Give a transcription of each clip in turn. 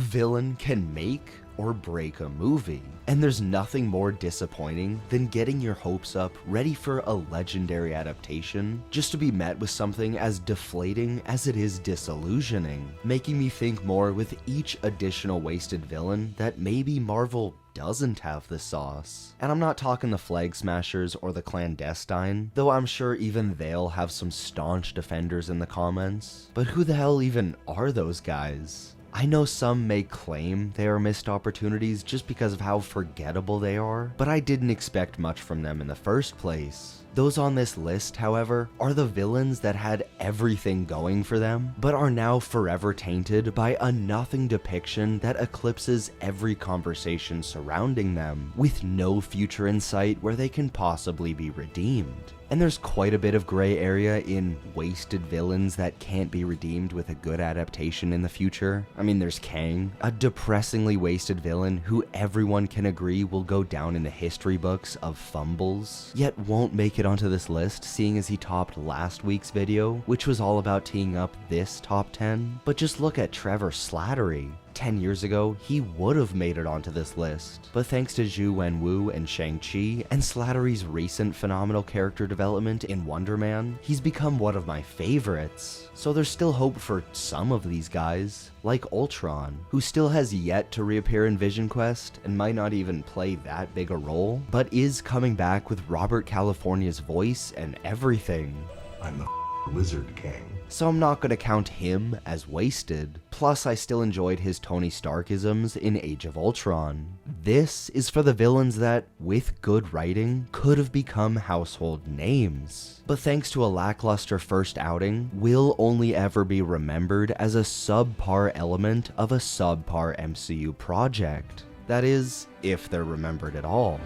villain can make or break a movie. And there's nothing more disappointing than getting your hopes up ready for a legendary adaptation just to be met with something as deflating as it is disillusioning, making me think more with each additional wasted villain that maybe Marvel doesn't have the sauce. And I'm not talking the Flag Smashers or the Clandestine, though I'm sure even they'll have some staunch defenders in the comments. But who the hell even are those guys? I know some may claim they are missed opportunities just because of how forgettable they are, but I didn't expect much from them in the first place. Those on this list, however, are the villains that had everything going for them, but are now forever tainted by a nothing depiction that eclipses every conversation surrounding them, with no future in sight where they can possibly be redeemed. And there's quite a bit of gray area in wasted villains that can't be redeemed with a good adaptation in the future. I mean, there's Kang, a depressingly wasted villain who everyone can agree will go down in the history books of fumbles, yet won't make it onto this list seeing as he topped last week's video, which was all about teeing up this top 10. But just look at Trevor Slattery. 10 years ago, he would have made it onto this list, but thanks to Zhu Wenwu and Shang-Chi, and Slattery's recent phenomenal character development in Wonder Man, he's become one of my favorites. So there's still hope for some of these guys, like Ultron, who still has yet to reappear in Vision Quest and might not even play that big a role, but is coming back with Robert California's voice and everything. I'm the Lizard King. So I'm not gonna count him as wasted. Plus, I still enjoyed his Tony Starkisms in Age of Ultron. This is for the villains that, with good writing, could have become household names, but thanks to a lackluster first outing, will only ever be remembered as a subpar element of a subpar MCU project. That is, if they're remembered at all.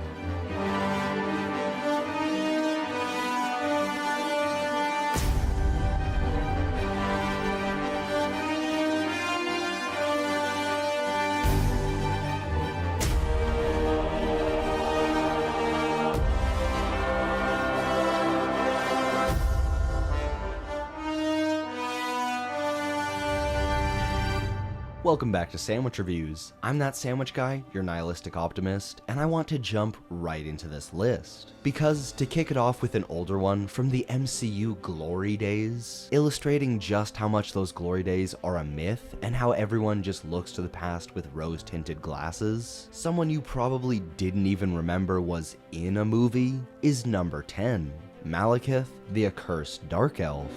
Welcome back to Sandwich Reviews. I'm that sandwich guy, your nihilistic optimist, and I want to jump right into this list. Because to kick it off with an older one from the MCU glory days, illustrating just how much those glory days are a myth and how everyone just looks to the past with rose-tinted glasses, someone you probably didn't even remember was in a movie is number 10, Malekith, the Accursed Dark Elf.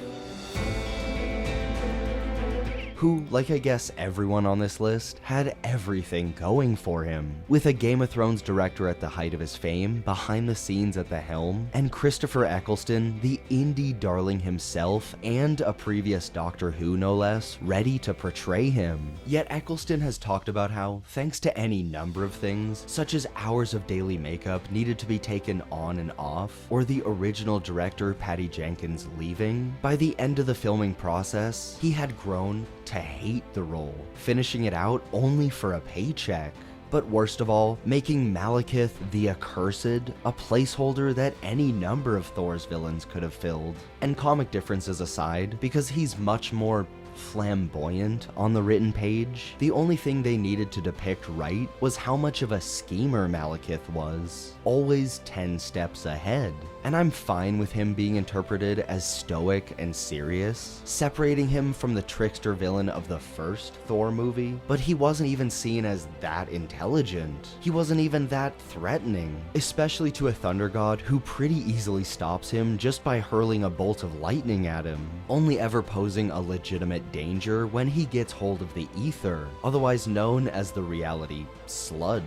Who, like I guess everyone on this list, had everything going for him. With a Game of Thrones director at the height of his fame, behind the scenes at the helm, and Christopher Eccleston, the indie darling himself, and a previous Doctor Who no less, ready to portray him. Yet Eccleston has talked about how, thanks to any number of things, such as hours of daily makeup needed to be taken on and off, or the original director Patty Jenkins leaving, by the end of the filming process, he had grown to hate the role, finishing it out only for a paycheck. But worst of all, making Malekith the Accursed a placeholder that any number of Thor's villains could have filled. And comic differences aside, because he's much more flamboyant on the written page, the only thing they needed to depict right was how much of a schemer Malekith was, always 10 steps ahead. And I'm fine with him being interpreted as stoic and serious, separating him from the trickster villain of the first Thor movie, but he wasn't even seen as that intelligent. He wasn't even that threatening, especially to a thunder god who pretty easily stops him just by hurling a bolt of lightning at him, only ever posing a legitimate danger when he gets hold of the ether, otherwise known as the reality sludge,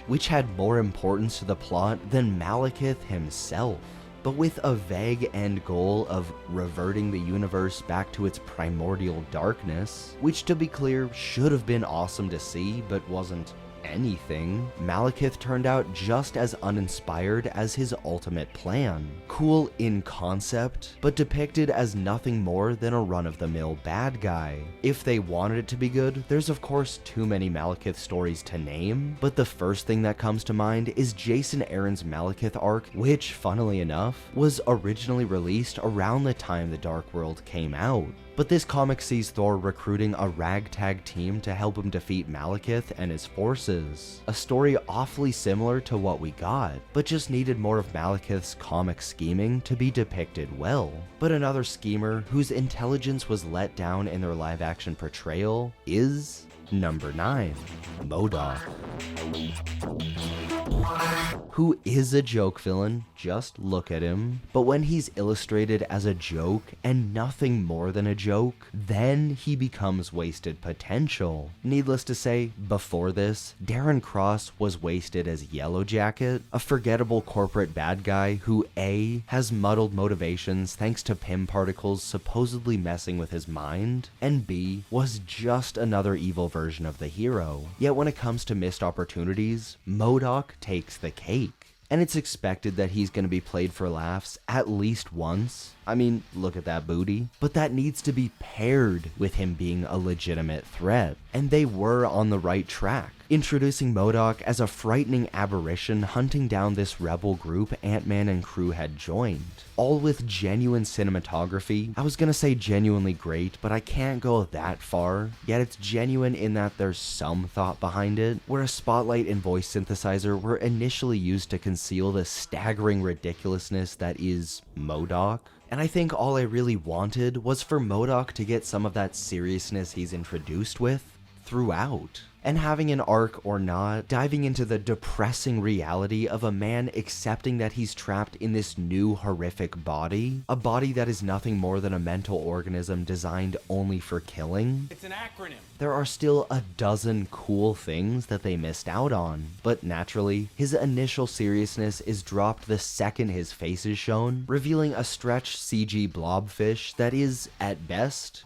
which had more importance to the plot than Malekith himself. But with a vague end goal of reverting the universe back to its primordial darkness, which to be clear should have been awesome to see but wasn't anything, Malekith turned out just as uninspired as his ultimate plan. Cool in concept, but depicted as nothing more than a run-of-the-mill bad guy. If they wanted it to be good, there's of course too many Malekith stories to name, but the first thing that comes to mind is Jason Aaron's Malekith arc, which, funnily enough, was originally released around the time The Dark World came out. But this comic sees Thor recruiting a ragtag team to help him defeat Malekith and his forces. A story awfully similar to what we got, but just needed more of Malekith's comic scheming to be depicted well. But another schemer whose intelligence was let down in their live-action portrayal is number 9, M.O.D.O.K, who is a joke villain, just look at him. But when he's illustrated as a joke and nothing more than a joke, then he becomes wasted potential. Needless to say, before this, Darren Cross was wasted as Yellow Jacket, a forgettable corporate bad guy who A, has muddled motivations thanks to Pym particles supposedly messing with his mind, and B, was just another evil version of the hero. Yet when it comes to missed opportunities, M.O.D.O.K takes the cake. And it's expected that he's going to be played for laughs at least once. I mean, look at that booty. But that needs to be paired with him being a legitimate threat. And they were on the right track, introducing M.O.D.O.K as a frightening aberration hunting down this rebel group Ant-Man and crew had joined. All with genuine cinematography. I was gonna say genuinely great, but I can't go that far. Yet it's genuine in that there's some thought behind it, where a spotlight and voice synthesizer were initially used to conceal the staggering ridiculousness that is M.O.D.O.K. And I think all I really wanted was for M.O.D.O.K to get some of that seriousness he's introduced with throughout. And having an arc or not, diving into the depressing reality of a man accepting that he's trapped in this new horrific body, a body that is nothing more than a mental organism designed only for killing. It's an acronym. There are still a dozen cool things that they missed out on, but naturally, his initial seriousness is dropped the second his face is shown, revealing a stretched CG blobfish that is, at best,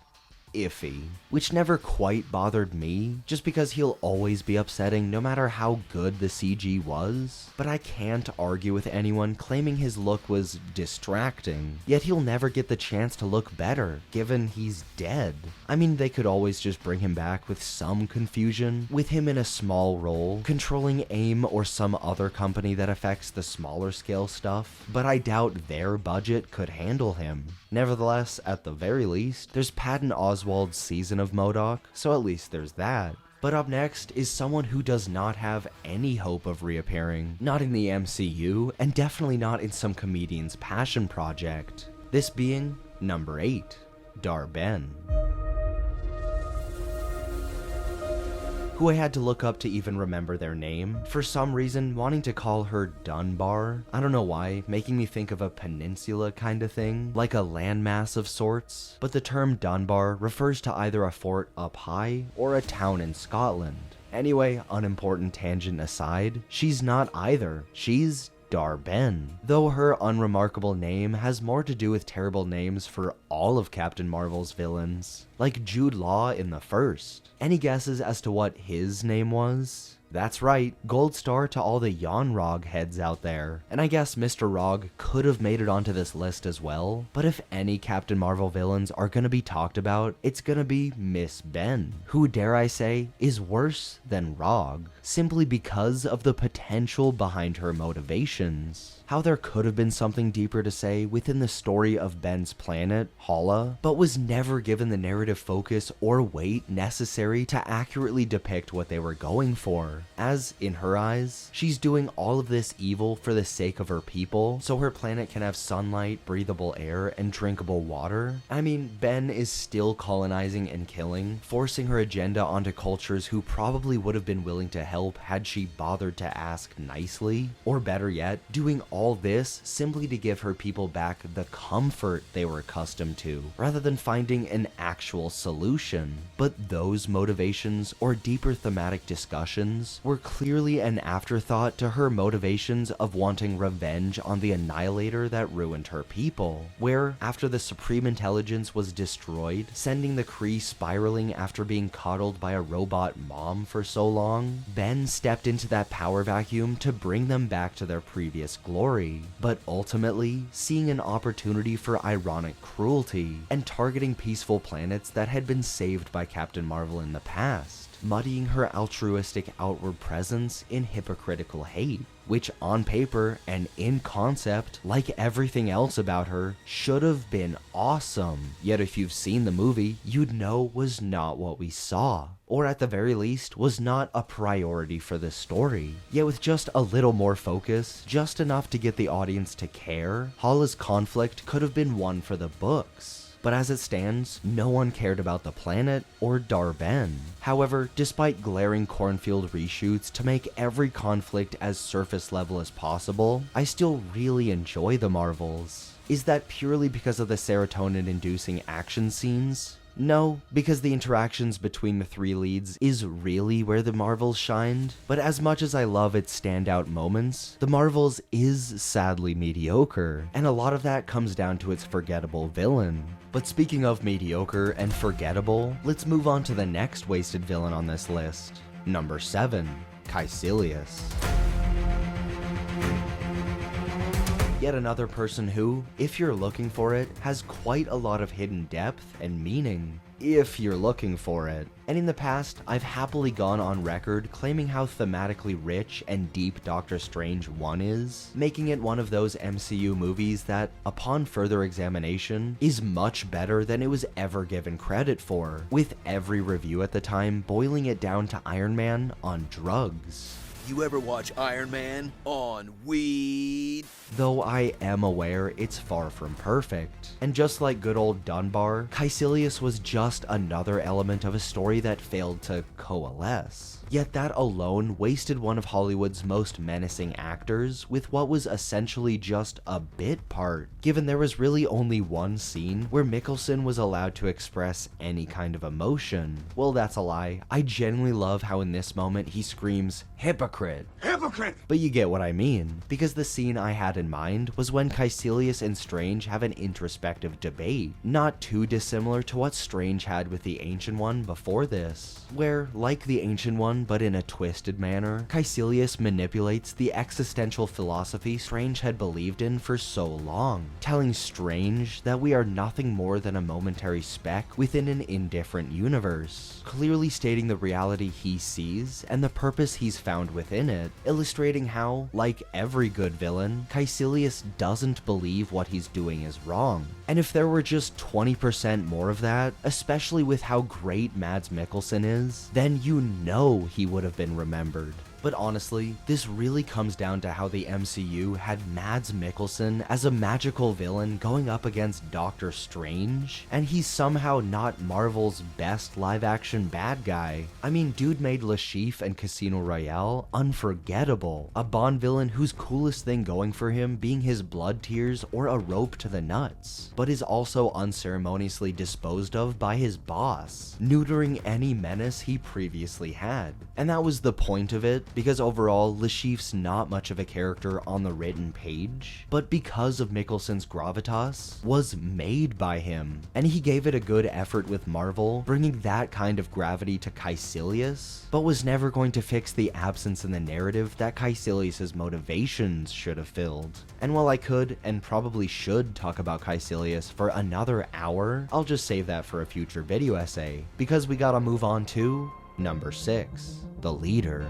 iffy, which never quite bothered me, just because he'll always be upsetting no matter how good the CG was. But I can't argue with anyone claiming his look was distracting, yet he'll never get the chance to look better, given he's dead. I mean, they could always just bring him back with some confusion, with him in a small role, controlling AIM or some other company that affects the smaller scale stuff, but I doubt their budget could handle him. Nevertheless, at the very least, there's Patton Oswalt's season of M.O.D.O.K, so at least there's that. But up next is someone who does not have any hope of reappearing, not in the MCU, and definitely not in some comedian's passion project. This being number 8, Dar-Benn, who I had to look up to even remember their name. For some reason, wanting to call her Dunbar, I don't know why, making me think of a peninsula kind of thing, like a landmass of sorts. But the term Dunbar refers to either a fort up high or a town in Scotland. Anyway, unimportant tangent aside, she's not either. She's Dar-Benn, though her unremarkable name has more to do with terrible names for all of Captain Marvel's villains, like Jude Law in the first. Any guesses as to what his name was? That's right, gold star to all the Yon-Rogg heads out there. And I guess Mr. Rogg could have made it onto this list as well, but if any Captain Marvel villains are gonna be talked about, it's gonna be Miss Benn, who, dare I say, is worse than Rogg, simply because of the potential behind her motivations. How there could have been something deeper to say within the story of Ben's planet, Hala, but was never given the narrative focus or weight necessary to accurately depict what they were going for. As, in her eyes, she's doing all of this evil for the sake of her people, so her planet can have sunlight, breathable air, and drinkable water. I mean, Ben is still colonizing and killing, forcing her agenda onto cultures who probably would have been willing to help had she bothered to ask nicely, or better yet, doing all this simply to give her people back the comfort they were accustomed to, rather than finding an actual solution. But those motivations or deeper thematic discussions were clearly an afterthought to her motivations of wanting revenge on the Annihilator that ruined her people, where, after the Supreme Intelligence was destroyed, sending the Cris spiraling after being coddled by a robot mom for so long, Ben stepped into that power vacuum to bring them back to their previous glory, but ultimately seeing an opportunity for ironic cruelty and targeting peaceful planets that had been saved by Captain Marvel in the past. muddying her altruistic outward presence in hypocritical hate, which on paper and in concept, like everything else about her, should have been awesome. Yet if you've seen the movie, you'd know was not what we saw, or at the very least, was not a priority for the story. Yet with just a little more focus, just enough to get the audience to care, Hala's conflict could have been one for the books. But as it stands, no one cared about the planet or Dar-Ben. However, despite glaring cornfield reshoots to make every conflict as surface level as possible, I still really enjoy the Marvels. Is that purely because of the serotonin-inducing action scenes? No, because the interactions between the three leads is really where the Marvels shined, but as much as I love its standout moments, the Marvels is sadly mediocre, and a lot of that comes down to its forgettable villain. But speaking of mediocre and forgettable, let's move on to the next wasted villain on this list. Number 7, Kaecilius. Yet another person who, if you're looking for it, has quite a lot of hidden depth and meaning. If you're looking for it. And in the past, I've happily gone on record claiming how thematically rich and deep Doctor Strange 1 is, making it one of those MCU movies that, upon further examination, is much better than it was ever given credit for, with every review at the time boiling it down to Iron Man on drugs. You ever watch Iron Man on weed? Though I am aware it's far from perfect. And just like good old Dunbar, Kaecilius was just another element of a story that failed to coalesce. Yet that alone wasted one of Hollywood's most menacing actors with what was essentially just a bit part, given there was really only one scene where Mikkelsen was allowed to express any kind of emotion. Well, that's a lie. I genuinely love how in this moment he screams, "Hypocrite! Hypocrite!" But you get what I mean, because the scene I had in mind was when Kaecilius and Strange have an introspective debate, not too dissimilar to what Strange had with the Ancient One before this, where, like the Ancient One but in a twisted manner, Kaecilius manipulates the existential philosophy Strange had believed in for so long, telling Strange that we are nothing more than a momentary speck within an indifferent universe, clearly stating the reality he sees and the purpose he's found within it, illustrating how, like every good villain, Kaecilius doesn't believe what he's doing is wrong. And if there were just 20% more of that, especially with how great Mads Mikkelsen is, then you know he would have been remembered. But honestly, this really comes down to how the MCU had Mads Mikkelsen as a magical villain going up against Doctor Strange, and he's somehow not Marvel's best live-action bad guy. I mean, dude made Le Chiffre and Casino Royale unforgettable, a Bond villain whose coolest thing going for him being his blood tears or a rope to the nuts, but is also unceremoniously disposed of by his boss, neutering any menace he previously had. And that was the point of it, because overall, Le Chiffre's not much of a character on the written page, but because of Mikkelsen's gravitas, was made by him. And he gave it a good effort with Marvel, bringing that kind of gravity to Kaecilius, but was never going to fix the absence in the narrative that Kaecilius' motivations should have filled. And while I could, and probably should, talk about Kaecilius for another hour, I'll just save that for a future video essay, because we gotta move on to number 6, the leader.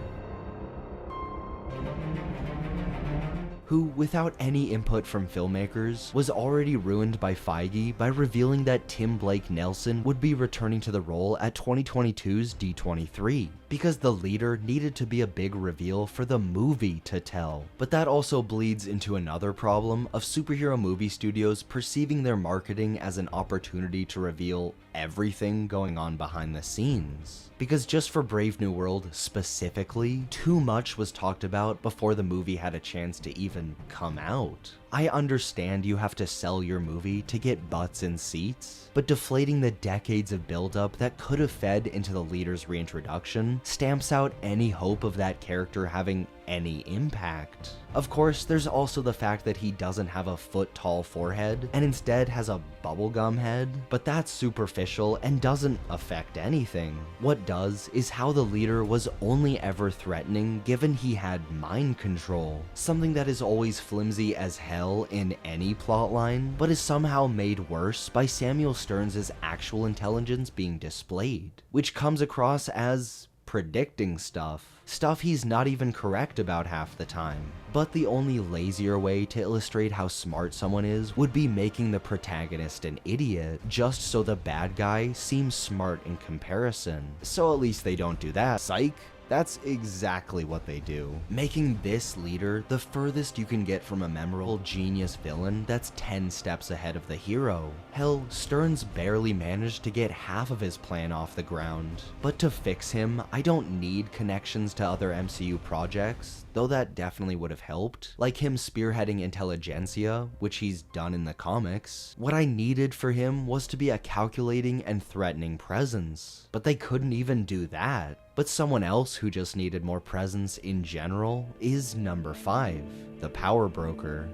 Who, without any input from filmmakers, was already ruined by Feige by revealing that Tim Blake Nelson would be returning to the role at 2022's D23, because the leader needed to be a big reveal for the movie to tell. But that also bleeds into another problem of superhero movie studios perceiving their marketing as an opportunity to reveal everything going on behind the scenes. Because just for Brave New World specifically, too much was talked about before the movie had a chance to even come out. I understand you have to sell your movie to get butts in seats, but deflating the decades of buildup that could have fed into the leader's reintroduction stamps out any hope of that character having any impact. Of course, there's also the fact that he doesn't have a foot-tall forehead and instead has a bubblegum head, but that's superficial and doesn't affect anything. What does is how the leader was only ever threatening given he had mind control, something that is always flimsy as hell in any plotline, but is somehow made worse by Samuel Stearns' actual intelligence being displayed, which comes across as predicting stuff he's not even correct about half the time. But the only lazier way to illustrate how smart someone is would be making the protagonist an idiot, just so the bad guy seems smart in comparison. So at least they don't do that. Psych! That's exactly what they do, making this leader the furthest you can get from a memorable genius villain that's 10 steps ahead of the hero. Hell, Stern's barely managed to get half of his plan off the ground. But to fix him, I don't need connections to other MCU projects, though that definitely would have helped, like him spearheading Intelligentsia, which he's done in the comics. What I needed for him was to be a calculating and threatening presence, but they couldn't even do that. But someone else who just needed more presence in general is number 5, the Power Broker.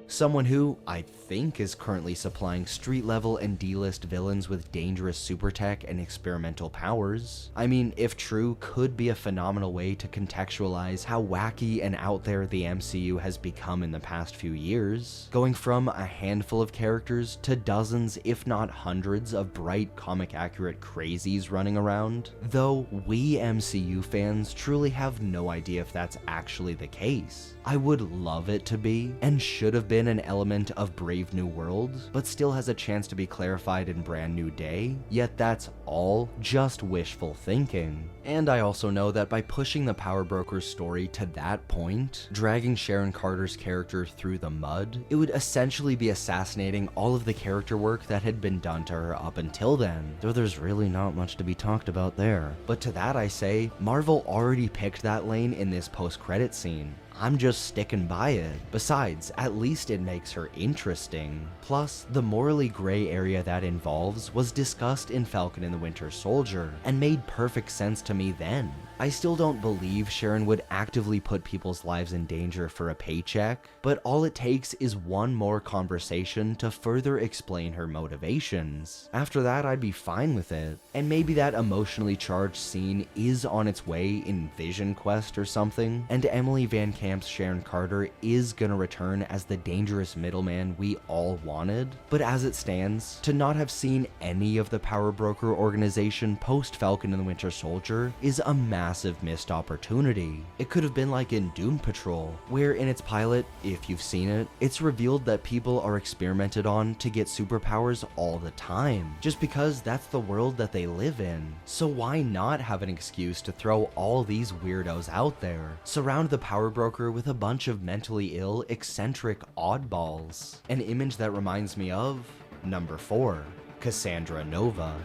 Someone who, I think, is currently supplying street-level and D-list villains with dangerous super tech and experimental powers. I mean, if true, could be a phenomenal way to contextualize how wacky and out there the MCU has become in the past few years, going from a handful of characters to dozens, if not hundreds, of bright, comic-accurate crazies running around. Though we MCU fans truly have no idea if that's actually the case. I would love it to be, and should have been an element of Brave New World, but still has a chance to be clarified in Brand New Day, yet that's all just wishful thinking. And I also know that by pushing the Power Broker's story to that point, dragging Sharon Carter's character through the mud, it would essentially be assassinating all of the character work that had been done to her up until then, though there's really not much to be talked about there. But to that I say, Marvel already picked that lane in this post-credit scene. I'm just sticking by it. Besides, at least it makes her interesting. Plus, the morally gray area that involves was discussed in Falcon and the Winter Soldier, and made perfect sense to me then. I still don't believe Sharon would actively put people's lives in danger for a paycheck, but all it takes is one more conversation to further explain her motivations. After that, I'd be fine with it. And maybe that emotionally charged scene is on its way in Vision Quest or something, and Emily Van Camp's Sharon Carter is gonna return as the dangerous middleman we all wanted. But as it stands, to not have seen any of the Power Broker organization post Falcon and the Winter Soldier is a massive missed opportunity. It could have been like in Doom Patrol, where in its pilot, if you've seen it, it's revealed that people are experimented on to get superpowers all the time, just because that's the world that they live in. So why not have an excuse to throw all these weirdos out there? Surround the Power Broker with a bunch of mentally ill, eccentric oddballs. An image that reminds me of number 4, Cassandra Nova.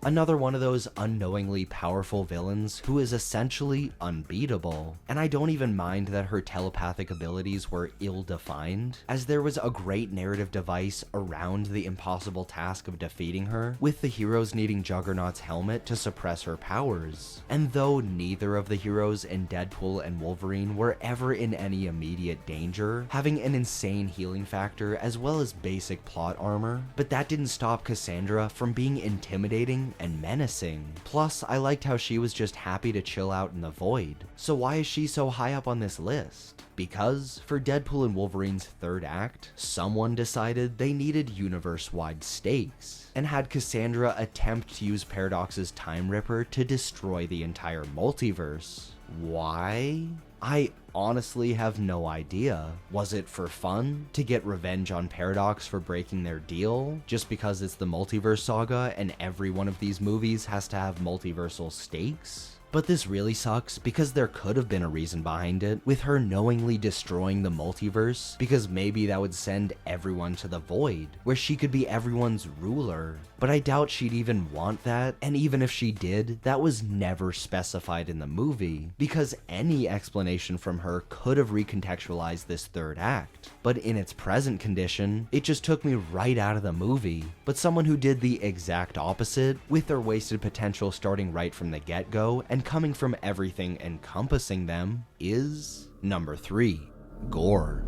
Another one of those unknowingly powerful villains who is essentially unbeatable. And I don't even mind that her telepathic abilities were ill-defined, as there was a great narrative device around the impossible task of defeating her, with the heroes needing Juggernaut's helmet to suppress her powers. And though neither of the heroes in Deadpool and Wolverine were ever in any immediate danger, having an insane healing factor as well as basic plot armor, but that didn't stop Cassandra from being intimidating and menacing. Plus, I liked how she was just happy to chill out in the void. So why is she so high up on this list? Because, for Deadpool and Wolverine's third act, someone decided they needed universe-wide stakes, and had Cassandra attempt to use Paradox's Time Ripper to destroy the entire multiverse. Why? I honestly have no idea. Was it for fun? To get revenge on Paradox for breaking their deal? Just because it's the multiverse saga and every one of these movies has to have multiversal stakes? But this really sucks because there could have been a reason behind it, with her knowingly destroying the multiverse, because maybe that would send everyone to the void, where she could be everyone's ruler. But I doubt she'd even want that, and even if she did, that was never specified in the movie, because any explanation from her could have recontextualized this third act. But in its present condition, it just took me right out of the movie. But someone who did the exact opposite, with their wasted potential starting right from the get-go, and coming from everything encompassing them, is number 3, Gorr.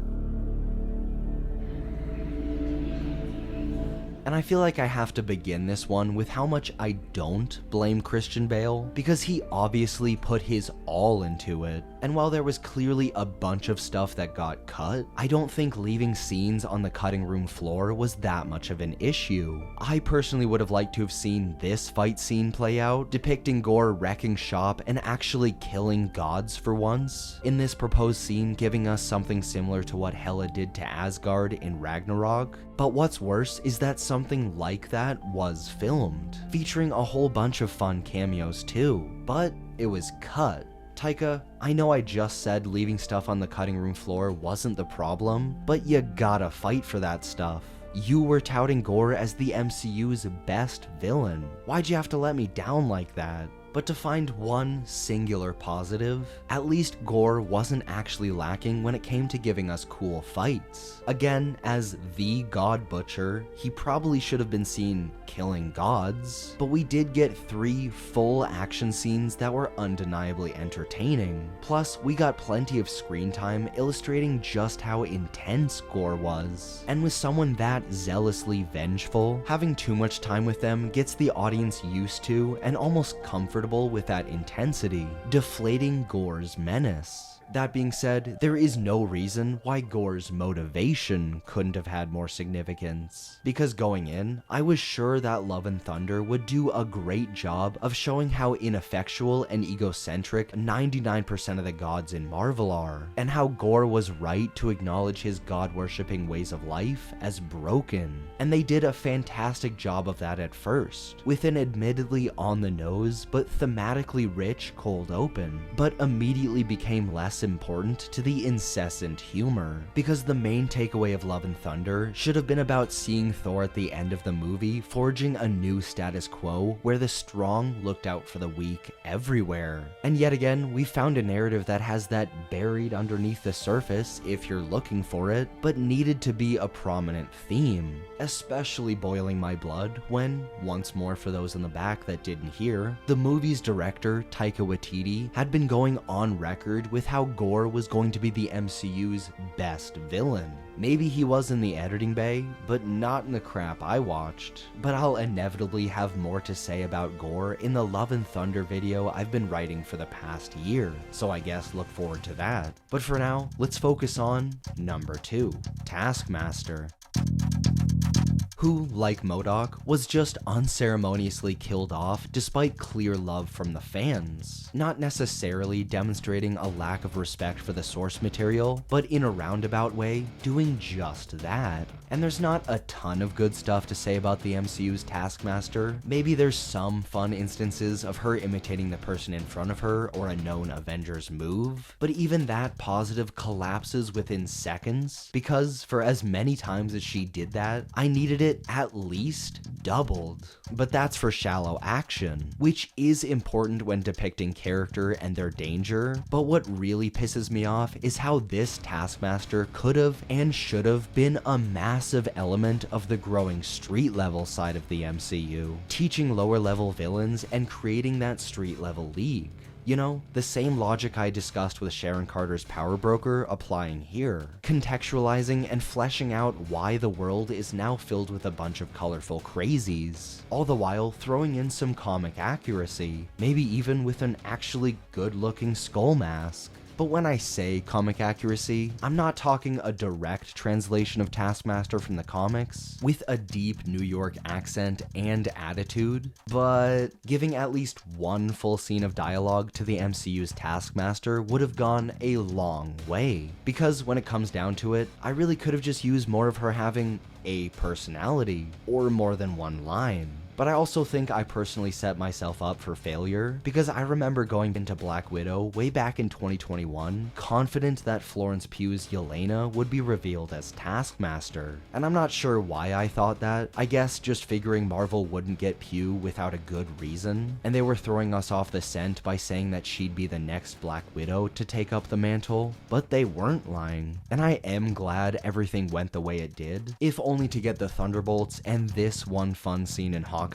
And I feel like I have to begin this one with how much I don't blame Christian Bale, because he obviously put his all into it. And while there was clearly a bunch of stuff that got cut, I don't think leaving scenes on the cutting room floor was that much of an issue. I personally would have liked to have seen this fight scene play out, depicting Gorr wrecking shop and actually killing gods for once. In this proposed scene, giving us something similar to what Hela did to Asgard in Ragnarok. But what's worse is that something like that was filmed, featuring a whole bunch of fun cameos too, but it was cut. Taika, I know I just said leaving stuff on the cutting room floor wasn't the problem, but you gotta fight for that stuff. You were touting Gorr as the MCU's best villain. Why'd you have to let me down like that? But to find one singular positive, at least Gorr wasn't actually lacking when it came to giving us cool fights. Again, as the God Butcher, he probably should have been seen killing gods, but we did get 3 full action scenes that were undeniably entertaining. Plus, we got plenty of screen time illustrating just how intense Gorr was. And with someone that zealously vengeful, having too much time with them gets the audience used to and almost comfortable with that intensity, deflating Gorr's menace. That being said, there is no reason why Gorr's motivation couldn't have had more significance. Because going in, I was sure that Love and Thunder would do a great job of showing how ineffectual and egocentric 99% of the gods in Marvel are, and how Gorr was right to acknowledge his god-worshipping ways of life as broken. And they did a fantastic job of that at first, with an admittedly on-the-nose but thematically rich cold open, but immediately became less important to the incessant humor, because the main takeaway of Love and Thunder should have been about seeing Thor at the end of the movie forging a new status quo where the strong looked out for the weak everywhere. And yet again, we found a narrative that has that buried underneath the surface if you're looking for it, but needed to be a prominent theme, especially boiling my blood when, once more for those in the back that didn't hear, the movie's director, Taika Waititi, had been going on record with how Gorr was going to be the MCU's best villain. Maybe he was in the editing bay, but not in the crap I watched. But I'll inevitably have more to say about Gorr in the Love and Thunder video I've been writing for the past year, so I guess look forward to that. But for now, let's focus on number 2, Taskmaster, who, like M.O.D.O.K, was just unceremoniously killed off despite clear love from the fans, not necessarily demonstrating a lack of respect for the source material, but in a roundabout way, doing just that. And there's not a ton of good stuff to say about the MCU's Taskmaster. Maybe there's some fun instances of her imitating the person in front of her or a known Avengers move, but even that positive collapses within seconds, because for as many times as she did that, I needed it at least doubled. But that's for shallow action, which is important when depicting character and their danger, but what really pisses me off is how this Taskmaster could have and should have been a massive element of the growing street level side of the MCU, teaching lower level villains and creating that street level league. You know, the same logic I discussed with Sharon Carter's Power Broker applying here, contextualizing and fleshing out why the world is now filled with a bunch of colorful crazies, all the while throwing in some comic accuracy, maybe even with an actually good-looking skull mask. But when I say comic accuracy, I'm not talking a direct translation of Taskmaster from the comics, with a deep New York accent and attitude, but giving at least one full scene of dialogue to the MCU's Taskmaster would have gone a long way. Because when it comes down to it, I really could have just used more of her having a personality, or more than one line. But I also think I personally set myself up for failure, because I remember going into Black Widow way back in 2021, confident that Florence Pugh's Yelena would be revealed as Taskmaster. And I'm not sure why I thought that, I guess just figuring Marvel wouldn't get Pugh without a good reason, and they were throwing us off the scent by saying that she'd be the next Black Widow to take up the mantle, but they weren't lying. And I am glad everything went the way it did, if only to get the Thunderbolts and this one fun scene in Hawkeye.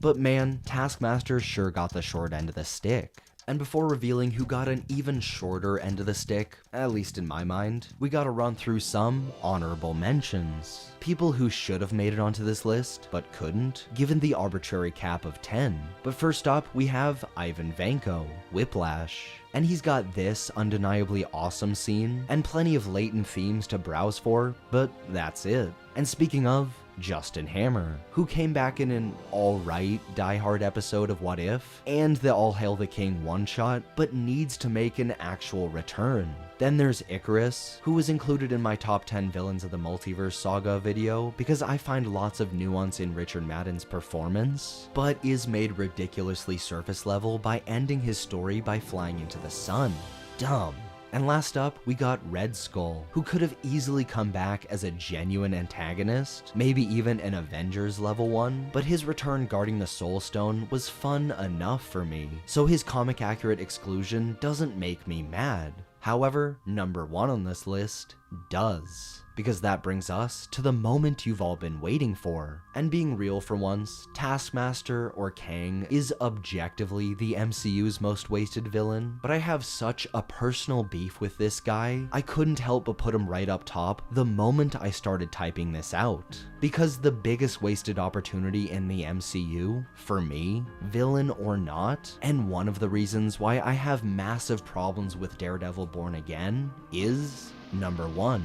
But man, Taskmaster sure got the short end of the stick. And before revealing who got an even shorter end of the stick, at least in my mind, we gotta run through some honorable mentions. People who should have made it onto this list, but couldn't, given the arbitrary cap of 10. But first up, we have Ivan Vanko, Whiplash. And he's got this undeniably awesome scene, and plenty of latent themes to browse for, but that's it. And speaking of, Justin Hammer, who came back in an alright Die Hard episode of What If, and the All Hail the King one-shot, but needs to make an actual return. Then there's Icarus, who was included in my top 10 villains of the multiverse saga video because I find lots of nuance in Richard Madden's performance, but is made ridiculously surface level by ending his story by flying into the sun. Dumb. And last up, we got Red Skull, who could have easily come back as a genuine antagonist, maybe even an Avengers level one, but his return guarding the Soul Stone was fun enough for me, so his comic accurate exclusion doesn't make me mad. However, number 1 on this list does. Because that brings us to the moment you've all been waiting for. And being real for once, Taskmaster or Kang is objectively the MCU's most wasted villain, but I have such a personal beef with this guy, I couldn't help but put him right up top the moment I started typing this out. Because the biggest wasted opportunity in the MCU, for me, villain or not, and one of the reasons why I have massive problems with Daredevil Born Again, is number 1.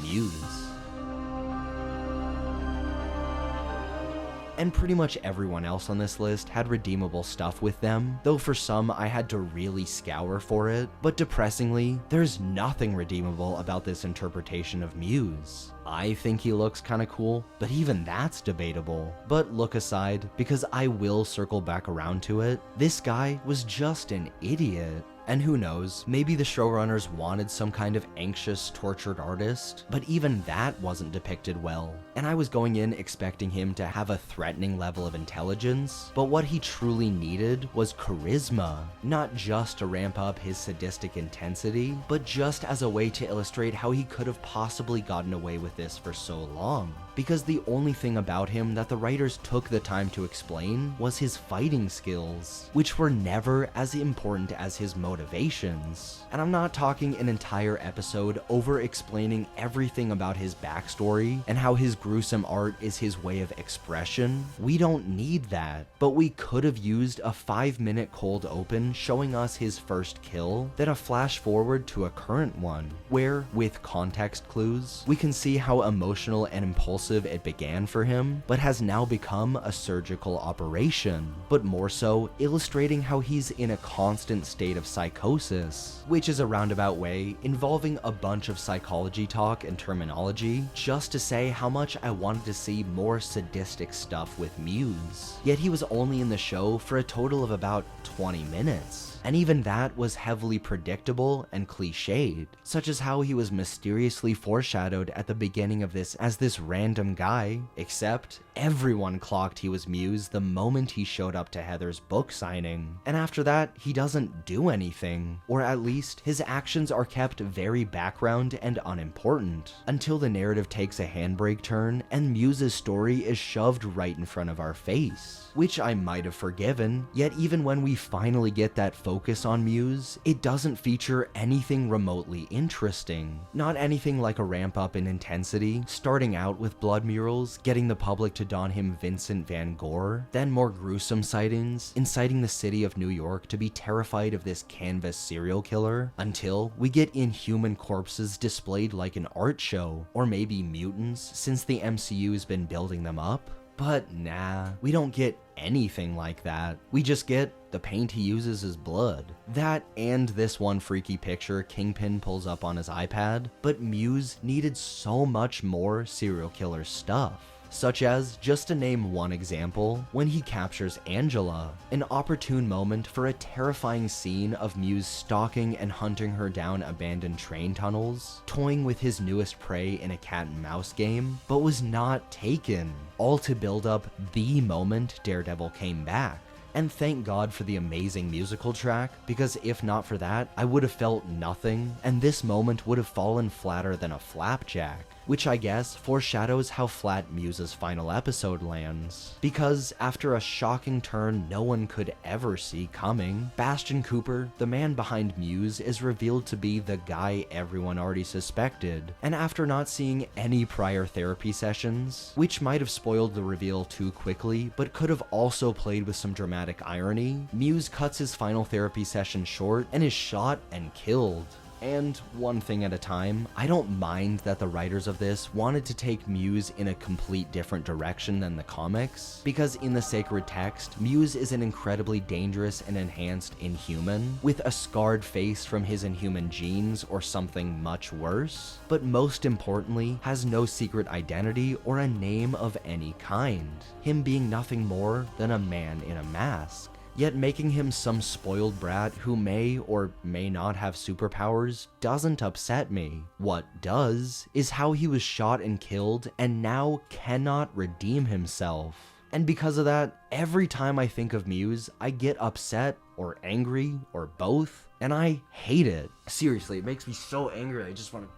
Muse. And pretty much everyone else on this list had redeemable stuff with them, though for some I had to really scour for it, but depressingly, there's nothing redeemable about this interpretation of Muse. I think he looks kinda cool, but even that's debatable. But look aside, because I will circle back around to it, this guy was just an idiot. And who knows, maybe the showrunners wanted some kind of anxious, tortured artist, but even that wasn't depicted well. And I was going in expecting him to have a threatening level of intelligence, but what he truly needed was charisma, not just to ramp up his sadistic intensity, but just as a way to illustrate how he could have possibly gotten away with this for so long. Because the only thing about him that the writers took the time to explain was his fighting skills, which were never as important as his motivations. And I'm not talking an entire episode over explaining everything about his backstory and how his gruesome art is his way of expression. We don't need that, but we could have used a 5-minute cold open showing us his first kill, then a flash forward to a current one, where, with context clues, we can see how emotional and impulsive it began for him, but has now become a surgical operation, but more so illustrating how he's in a constant state of psychosis, which is a roundabout way involving a bunch of psychology talk and terminology just to say how much I wanted to see more sadistic stuff with Muse. Yet he was only in the show for a total of about 20 minutes. And even that was heavily predictable and cliched, such as how he was mysteriously foreshadowed at the beginning of this as this random guy, except everyone clocked he was Muse the moment he showed up to Heather's book signing. And after that, he doesn't do anything, or at least his actions are kept very background and unimportant, until the narrative takes a handbrake turn and Muse's story is shoved right in front of our face, which I might have forgiven, yet even when we finally get that focus on Muse, it doesn't feature anything remotely interesting. Not anything like a ramp up in intensity, starting out with blood murals, getting the public to don him Vincent van Gogh, then more gruesome sightings, inciting the city of New York to be terrified of this canvas serial killer, until we get inhuman corpses displayed like an art show, or maybe mutants since the MCU's been building them up. But nah, we don't get anything like that. We just get the paint he uses is blood. That and this one freaky picture Kingpin pulls up on his iPad, but Muse needed so much more serial killer stuff. Such as, just to name one example, when he captures Angela, an opportune moment for a terrifying scene of Muse stalking and hunting her down abandoned train tunnels, toying with his newest prey in a cat and mouse game, but was not taken, all to build up the moment Daredevil came back. And thank God for the amazing musical track, because if not for that, I would have felt nothing, and this moment would have fallen flatter than a flapjack. which I guess foreshadows how flat Muse's final episode lands. Because after a shocking turn no one could ever see coming, Bastion Cooper, the man behind Muse, is revealed to be the guy everyone already suspected. And after not seeing any prior therapy sessions, which might have spoiled the reveal too quickly, but could have also played with some dramatic irony, Muse cuts his final therapy session short and is shot and killed. And one thing at a time, I don't mind that the writers of this wanted to take Muse in a complete different direction than the comics, because in the sacred text, Muse is an incredibly dangerous and enhanced Inhuman, with a scarred face from his Inhuman genes or something much worse, but most importantly, has no secret identity or a name of any kind, him being nothing more than a man in a mask. Yet making him some spoiled brat who may or may not have superpowers doesn't upset me. What does is how he was shot and killed and now cannot redeem himself. And because of that, every time I think of Muse, I get upset or angry or both, and I hate it. Seriously, it makes me so angry, I just want to...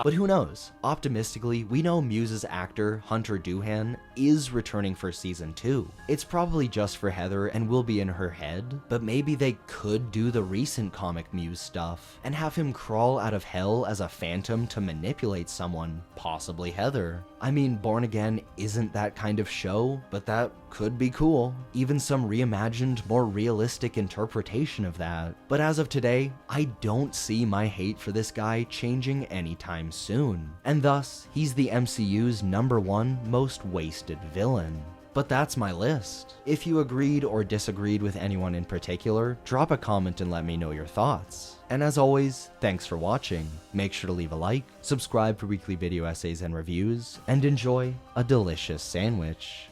But who knows? Optimistically, we know Muse's actor, Hunter Doohan, is returning for season 2. It's probably just for Heather and will be in her head, but maybe they could do the recent comic Muse stuff and have him crawl out of hell as a phantom to manipulate someone, possibly Heather. I mean, Born Again isn't that kind of show, but that could be cool. Even some reimagined, more realistic interpretation of that. But as of today, I don't see my hate for this guy changing anytime soon. And thus, he's the MCU's #1 most wasted villain. But that's my list. If you agreed or disagreed with anyone in particular, drop a comment and let me know your thoughts. And as always, thanks for watching. Make sure to leave a like, subscribe for weekly video essays and reviews, and enjoy a delicious sandwich.